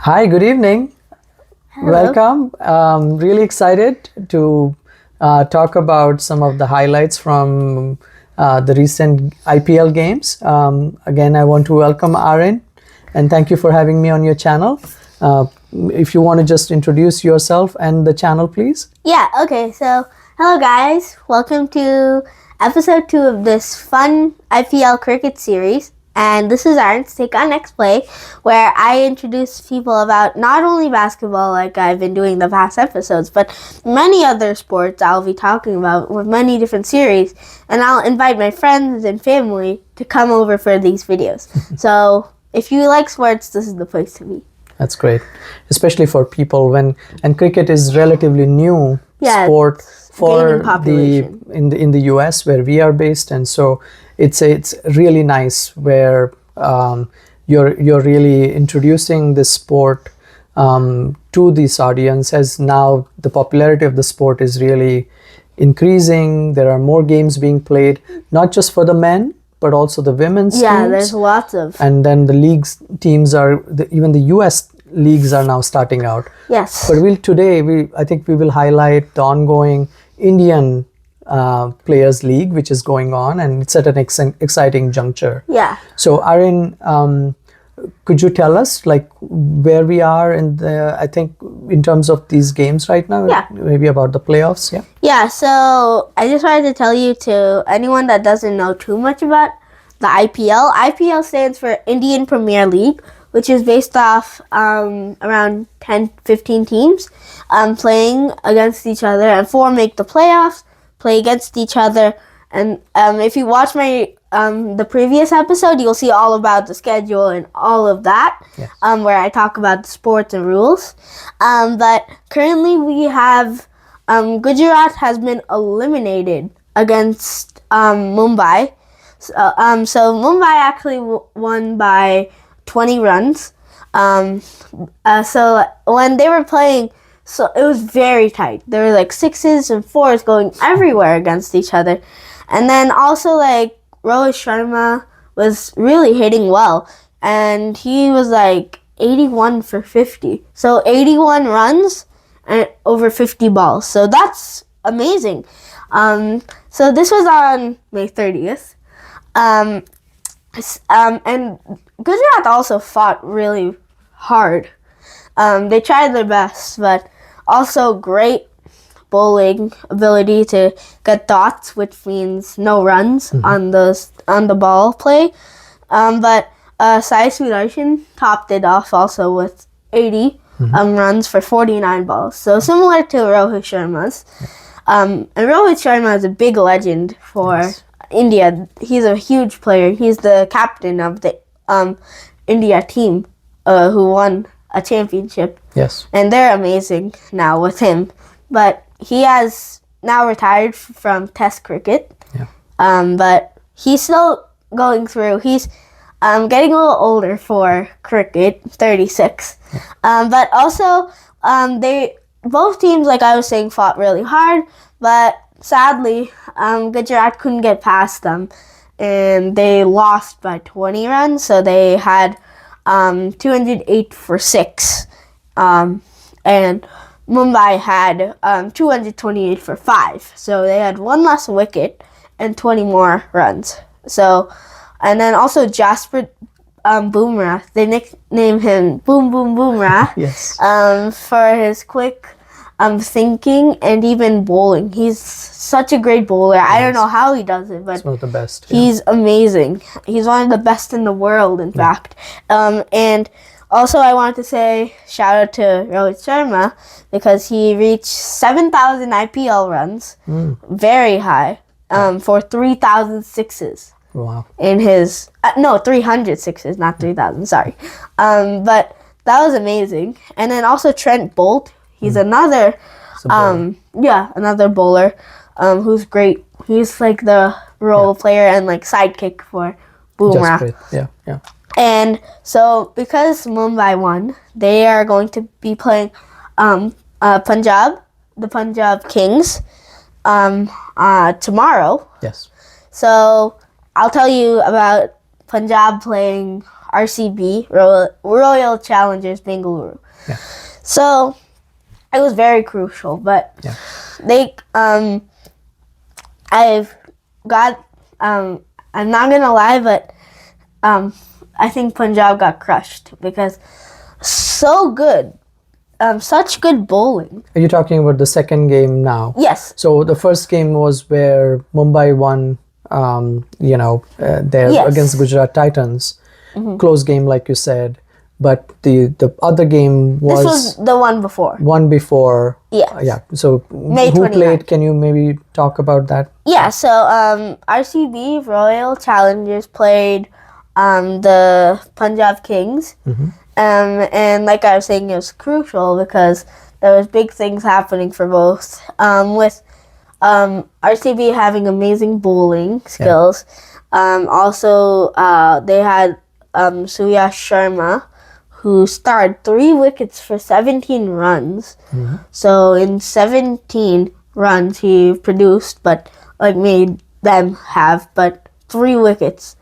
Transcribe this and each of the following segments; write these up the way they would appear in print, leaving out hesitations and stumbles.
Hi, good evening. Hello. Welcome. Really excited to talk about some of the highlights from the recent IPL games. Again, I want to welcome Aarin and thank you for having me on your channel. If you want to just introduce yourself and the channel, please. Yeah, okay, so hello guys. Welcome to episode 2 of this fun IPL cricket series. And this is Aaron's Take on Next Play, where I introduce people about not only basketball like I've been doing the past episodes, but many other sports I'll be talking about with many different series. And I'll invite my friends and family to come over for these videos. So if you like sports, this is the place to be. That's great, especially for people and cricket is relatively new sport for in the US where we are based, and so it's really nice where you're really introducing this sport to this audience, as now the popularity of the sport is really increasing. There are more games being played, not just for the men but also the women's teams. Yeah, there's lots of. And then the leagues teams are, even the US leagues are now starting out. Yes. But I think we will highlight the ongoing Indian Players League, which is going on, and it's at an exciting juncture. Yeah. So Aarin, could you tell us like where we are I think in terms of these games right now? Yeah. Maybe about the playoffs, yeah? Yeah, so I just wanted to tell you, to anyone that doesn't know too much about the IPL. IPL stands for Indian Premier League, which is based off around 10-15 teams playing against each other, and 4 make the playoffs, play against each other. And if you watch my the previous episode, you'll see all about the schedule and all of that, yes. Where I talk about the sports and rules. But currently we have Gujarat has been eliminated against Mumbai. So Mumbai actually won by 20 runs. So when they were playing, so it was very tight. There were like 6s and 4s going everywhere against each other. And then also like Rohit Sharma was really hitting well, and he was like 81 for 50. So 81 runs and over 50 balls. So that's amazing. So this was on May 30th. And Gujarat also fought really hard. They tried their best, but also great bowling ability to get dots, which means no runs on the ball play. But Sai Sudarshan topped it off also with 80 runs for 49 balls. So similar to Rohit Sharma's. And Rohit Sharma is a big legend for India. He's a huge player. He's the captain of the India team who won a championship. Yes. And they're amazing now with him. But he has now retired from Test cricket. Yeah. But he's still going through. He's getting a little older for cricket, 36. Yeah. But also, both teams, like I was saying, fought really hard. But sadly, Gujarat couldn't get past them, and they lost by 20 runs. So they had 208 for 6, and Mumbai had 228 for 5. So they had 1 less wicket and 20 more runs. So, and then also Jasper Bumrah, they nicknamed him Boom Boom Bumrah. Yes. For his quick thinking and even bowling. He's such a great bowler. Yes. I don't know how he does it, but he's one of the best. He's amazing. He's one of the best in the world, in fact. And also, I want to say shout out to Rohit Sharma, because he reached 7,000 IPL runs, very high, for 3,000 sixes. Wow. In his 300 sixes, not 3,000. Sorry, but that was amazing. And then also Trent Bolt. He's another bowler, who's great. He's like the role player and like sidekick for Bumrah. Yeah. And so because Mumbai won, they are going to be playing the Punjab Kings, tomorrow. Yes. So I'll tell you about Punjab playing RCB, Royal Challengers Bengaluru. Yeah. So it was very crucial, but Yeah. they I've got I'm not gonna lie, but I think Punjab got crushed because so good. Such good bowling. Are you talking about the second game now? Yes. So the first game was where Mumbai won, there Yes. against Gujarat Titans. Close game, like you said. But the other game was... This was the one before. One before. Yes. Yeah. So May who 29th. played? Can you maybe talk about that? Yeah, so RCB, Royal Challengers, played the Punjab Kings. And like I was saying, it was crucial because there was big things happening for both. With RCB having amazing bowling skills. Also, they had Suyash Sharma, who starred 3 wickets for 17 runs. So in 17 runs he produced, but made them have, but 3 wickets.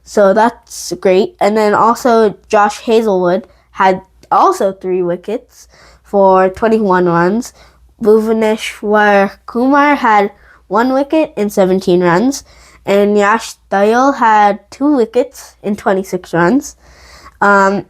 So that's great. And then also Josh Hazelwood had also 3 wickets for 21 runs. Bhuvaneshwar Kumar had 1 wicket in 17 runs. And Yash Dayal had 2 wickets in 26 runs. And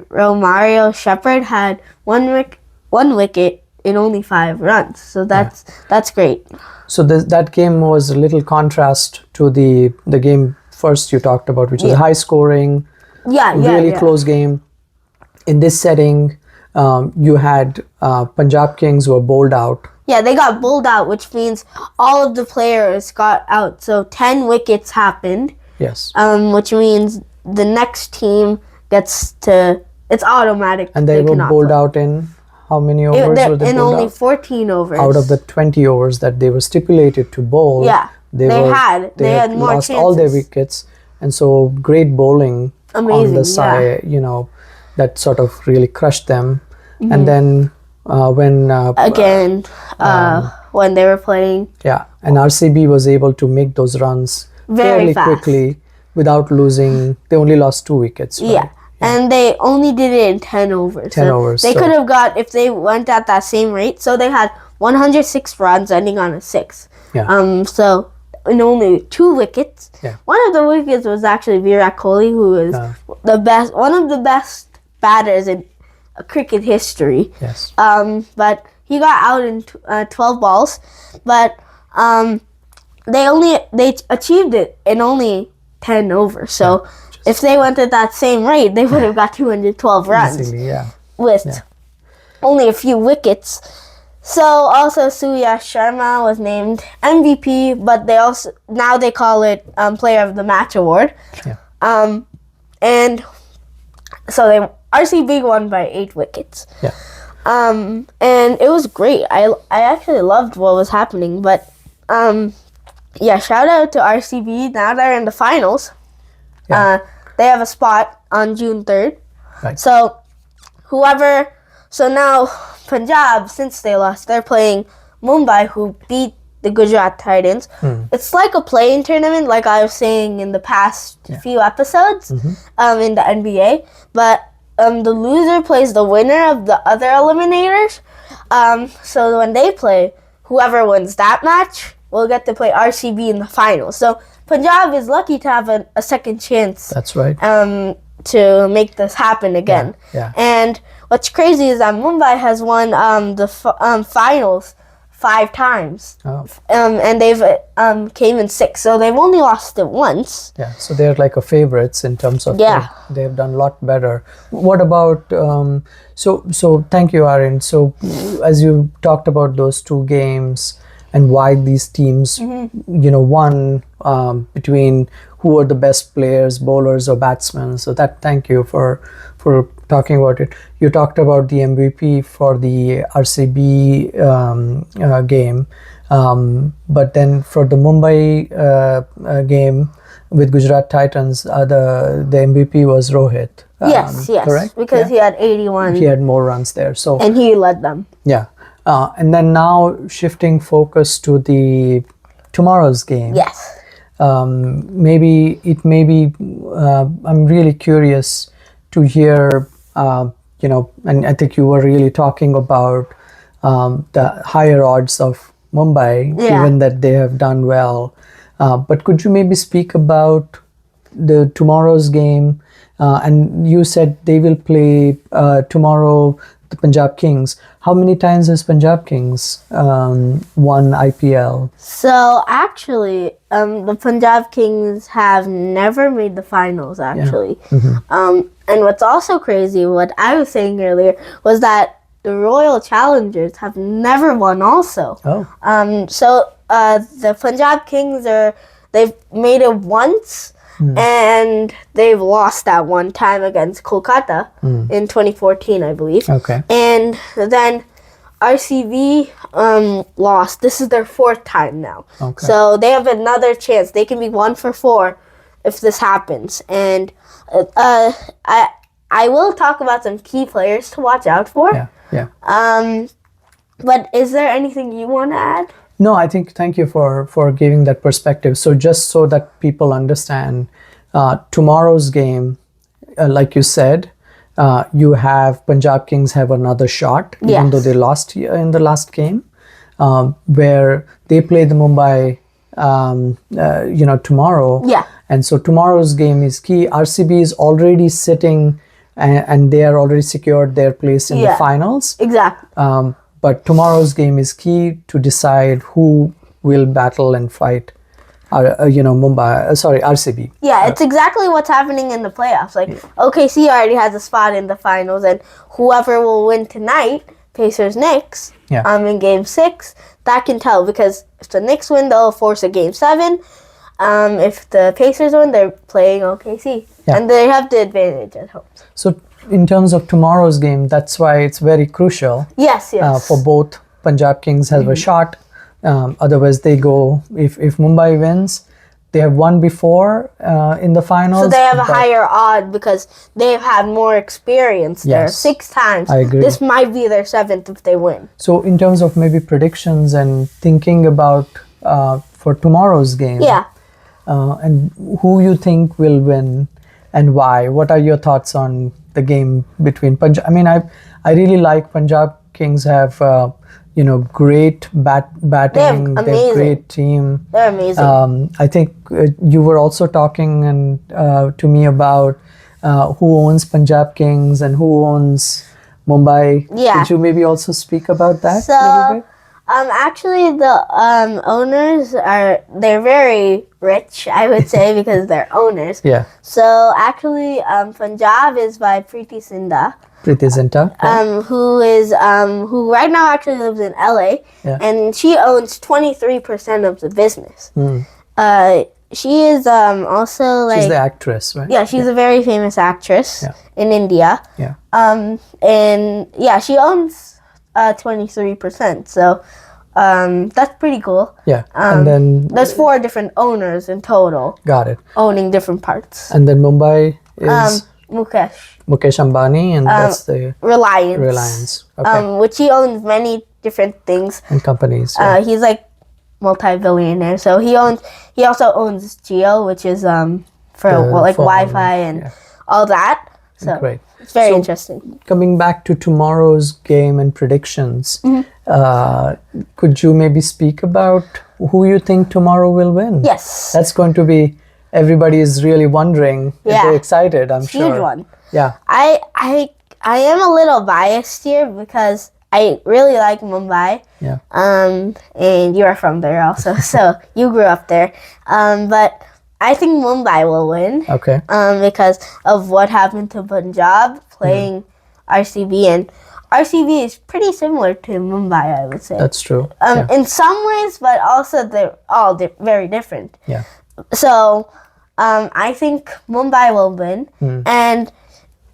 Romario Shepherd had 1 wicket in only 5 runs. So that's great. So that game was a little contrast to the game first you talked about, which is high scoring, really close game. In this setting, you had Punjab Kings who were bowled out. Yeah, they got bowled out, which means all of the players got out. So 10 wickets happened. Yes. Which means the next team gets to... It's automatic. And they were bowled out in how many overs were they in bowled only out? 14 overs. Out of the 20 overs that they were stipulated to bowl. Yeah. They had more lost chances. all their wickets. And so great bowling on the side, that sort of really crushed them. And then when they were playing, and RCB was able to make those runs very fairly fast. quickly without losing. They only lost 2 wickets. Right? Yeah. And they only did it in 10 overs. 10 overs. They could have got, if they went at that same rate, so they had 106 runs ending on a 6. Yeah. So in only 2 wickets. Yeah. One of the wickets was actually Virat Kohli, who is one of the best batters in cricket history. Yes. But he got out in 12 balls, but they achieved it in only 10 overs. So if they went at that same rate, they would have got 212 runs. Easily, with only a few wickets. So also Suyash Sharma was named MVP, but now they call it Player of the Match award. Yeah. And so RCB won by 8 wickets. Yeah. And it was great. I actually loved what was happening, but shout out to RCB. Now they're in the finals. Yeah. They have a spot on June 3rd. Right. So now Punjab, since they lost, they're playing Mumbai, who beat the Gujarat Titans. It's like a play-in tournament, like I was saying in the past few episodes in the NBA. But the loser plays the winner of the other eliminators. So when they play, whoever wins that match will get to play RCB in the finals. So Punjab is lucky to have a second chance. That's right. To make this happen again. Yeah. And what's crazy is that Mumbai has won the finals 5 times. Oh. And they've came in 6, so they've only lost it once. Yeah, so they're like a favorites in terms of they've done a lot better. What about so thank you, Aarin. So as you talked about those 2 games and why these teams won between who are the best players, bowlers or batsmen. So thank you for talking about it. You talked about the MVP for the RCB game, but then for the Mumbai game with Gujarat Titans, the MVP was Rohit. Yes, correct? Because he had 81. He had more runs there. So and he led them. Yeah, and then now shifting focus to the tomorrow's game. Yes. I'm really curious to hear, and I think you were really talking about the higher odds of Mumbai, given that they have done well. But could you maybe speak about the tomorrow's game? And you said they will play tomorrow, the Punjab Kings. How many times has Punjab Kings won IPL? So actually, the Punjab Kings have never made the finals, actually. And what's also crazy, what I was saying earlier, was that the Royal Challengers have never won also. So the Punjab Kings they've made it once, and they've lost that one time against Kolkata in 2014, I believe. And then RCB lost. This is their fourth time now. So they have another chance. They can be 1 for 4 if this happens. And I will talk about some key players to watch out for. But is there anything you want to add? No, I think thank you for giving that perspective. So just so that people understand, tomorrow's game, like you said, you have Punjab Kings have another shot, even though they lost in the last game, where they play the Mumbai, tomorrow. And so tomorrow's game is key. RCB is already sitting, and they are already secured their place in the finals. But tomorrow's game is key to decide who will battle and fight, RCB. It's exactly what's happening in the playoffs. Like, OKC already has a spot in the finals, and whoever will win tonight, Pacers Knicks, in Game 6, that can tell, because if the Knicks win, they'll force a Game 7. If the Pacers win, they're playing OKC, and they have the advantage at home. So in terms of tomorrow's game, that's why it's very crucial. For both Punjab Kings have a shot. Otherwise, they go, if Mumbai wins, they have won before in the finals. So they have a higher odd because they've had more experience there. 6 times. I agree. This might be their 7th if they win. So in terms of maybe predictions and thinking about for tomorrow's game, and who you think will win and why? What are your thoughts on the game between Punjab? I mean, I really like Punjab Kings have great batting. They're amazing. Great team. They're amazing. I think you were also talking to me about who owns Punjab Kings and who owns Mumbai. Could you maybe also speak about that a little bit? Actually, the owners they're very rich, I would say, because they're owners. So actually, Punjab is by Preeti Zinta. Who right now actually lives in LA, and she owns 23% of the business. She is also like, she's the actress, right? She's a very famous actress in India. And she owns 23%. So that's pretty cool. And then there's 4 different owners in total. Got it. Owning different parts. And then Mumbai is Mukesh Ambani, and that's the Reliance. Which he owns many different things and companies. He's like multi-billionaire. So he also owns Jio, which is for Wi-Fi and all that. So great. It's very interesting. Coming back to tomorrow's game and predictions, could you maybe speak about who you think tomorrow will win? Yes. That's going to be, everybody is really wondering. They're excited, I'm sure. Huge one. I am a little biased here because I really like Mumbai. And you're from there also, so you grew up there. But I think Mumbai will win. Because of what happened to Punjab playing RCB, and RCB is pretty similar to Mumbai, I would say. That's true. In some ways, but also they're all very different. So I think Mumbai will win. And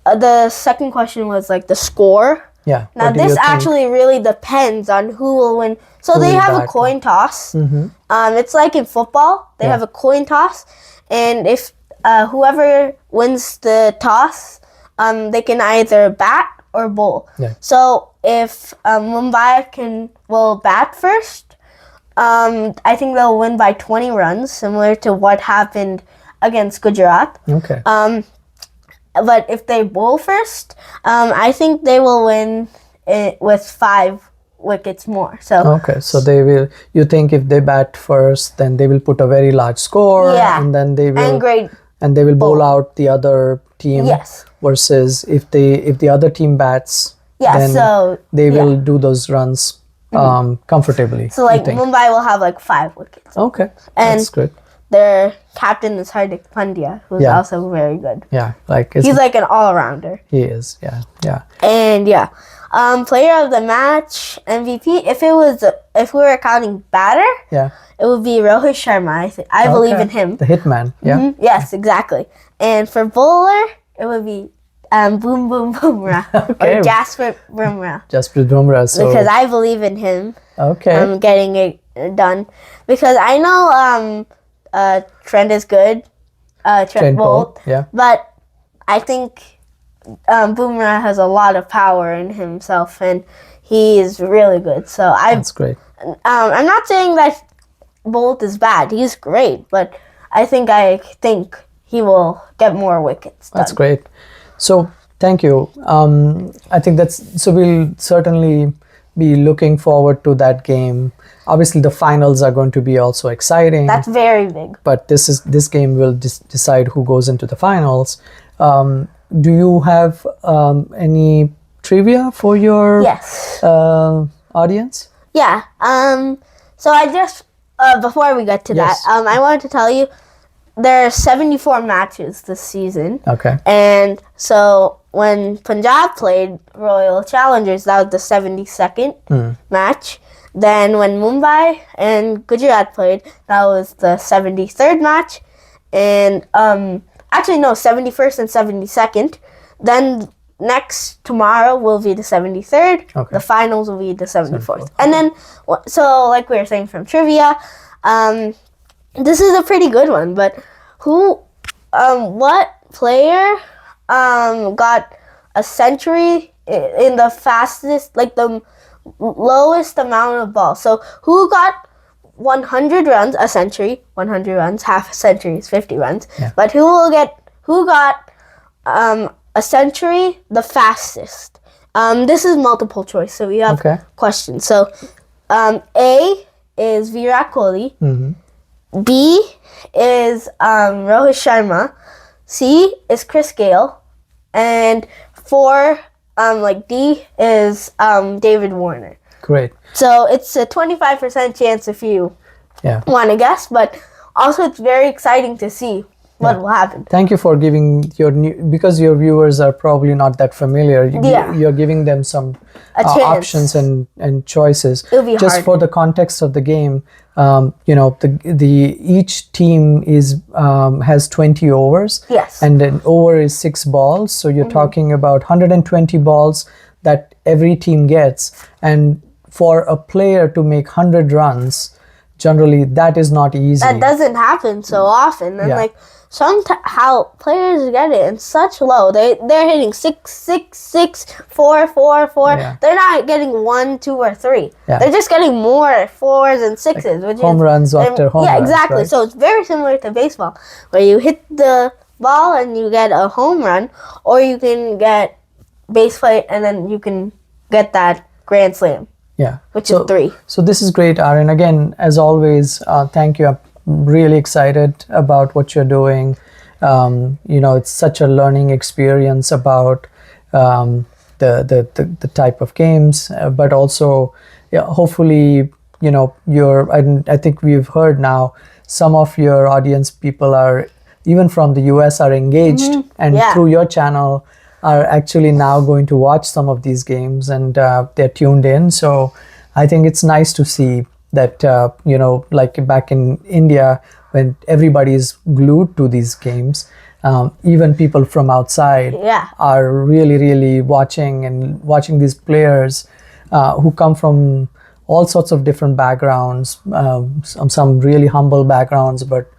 the second question was like the score. Now this actually really depends on who will win. So they have a coin toss. It's like in football. They have a coin toss. And if whoever wins the toss, they can either bat or bowl. So if Mumbai will bat first, I think they'll win by 20 runs, similar to what happened against Gujarat. but if they bowl first, I think they will win it with 5 wickets more. So okay, so they will. You think if they bat first, then they will put a very large score, yeah, and then they will and they will bowl out the other team. Yes. Versus if the other team bats, then so they will do those runs comfortably. So like Mumbai will have like 5 wickets. Okay, and that's good. Their captain is Hardik Pandya, who's also very good. Yeah, he's like an all-rounder. He is, yeah. And player of the match, MVP. If we were counting batter, it would be Rohit Sharma. I believe in him. The hitman. Yeah. Mm-hmm. Yes, exactly. And for bowler, it would be Boom Boom Bumrah or Jasprit Bumrah. Jasprit Bumrah. So because I believe in him. Okay. I'm getting it done because I know Trent is good. Trent Bolt. Yeah. But I think Bumrah has a lot of power in himself, and he is really good. So that's great. I'm not saying that Bolt is bad. He's great, but I think he will get more wickets done. That's great. So thank you. I think we'll certainly be looking forward to that game. Obviously, the finals are going to be also exciting. That's very big. But this game will decide who goes into the finals. Do you have any trivia for your audience? Yeah. So I just before we get to that, I wanted to tell you there are 74 matches this season. Okay. And so when Punjab played Royal Challengers, that was the 72nd match. Then when Mumbai and Gujarat played, that was the 73rd match. And actually, no, 71st and 72nd. Then tomorrow will be the 73rd. Okay. The finals will be the 74th. And then, so like we were saying from trivia, this is a pretty good one, but what player got a century in the fastest, like the lowest amount of balls? So who got 100 runs, a century, 100 runs, half a century is 50 runs, but who got a century the fastest? This is multiple choice, so we have questions. So A is Virat Kohli. Mm-hmm. B is Rohit Sharma. C is Chris Gale. And 4, D is David Warner. Great. So it's a 25% chance if you want to guess, but also it's very exciting to see what will happen. Thank you for giving because your viewers are probably not that familiar. You're giving them some options and choices. It'll be just hard. For the context of the game. Each team has 20 overs. Yes. And an over is 6 balls. So you're talking about 120 balls that every team gets. And for a player to make 100 runs, generally that is not easy. That doesn't happen so often. And how players get it in such low. They're hitting 6, 6, 6, 4, 4, 4. Yeah. They're not getting 1, 2, or 3. Yeah. They're just getting more 4s and 6s, which home runs after home runs. Yeah, exactly. Right? So it's very similar to baseball, where you hit the ball and you get a home run, or you can get base plate and then you can get that grand slam. Yeah, which is 3. So this is great, Aarin. Again, as always, thank you. I'm really excited about what you're doing. It's such a learning experience about the type of games, but also, hopefully, I think we've heard now some of your audience people are even from the US are engaged, and through your channel are actually now going to watch some of these games, and they're tuned in. So I think it's nice to see that, like back in India, when everybody's glued to these games, even people from outside are really, really watching these players who come from all sorts of different backgrounds, some really humble backgrounds, but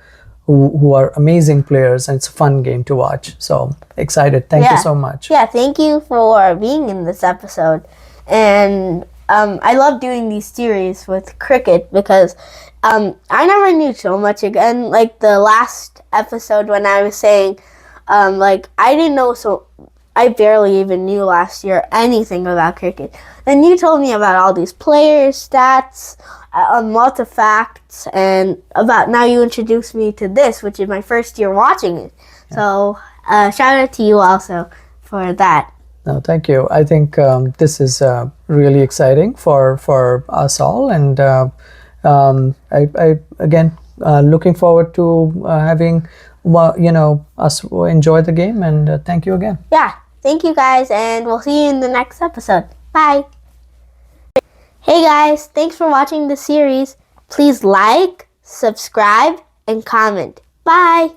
who are amazing players, and it's a fun game to watch. So excited. Thank you so much. Yeah, thank you for being in this episode. And I love doing these series with cricket because I never knew so much. Again, like the last episode when I was saying Like, I didn't know, so I barely even knew last year anything about cricket. Then you told me about all these players, stats, lots of facts, and now you introduced me to this, which is my first year watching it. Yeah. So shout out to you also for that. No, thank you. I think this is really exciting for us all, and I again looking forward to having us enjoy the game, and thank you again. Yeah, thank you guys, and we'll see you in the next episode. Bye. Hey guys, thanks for watching the series. Please like, subscribe, and comment. Bye.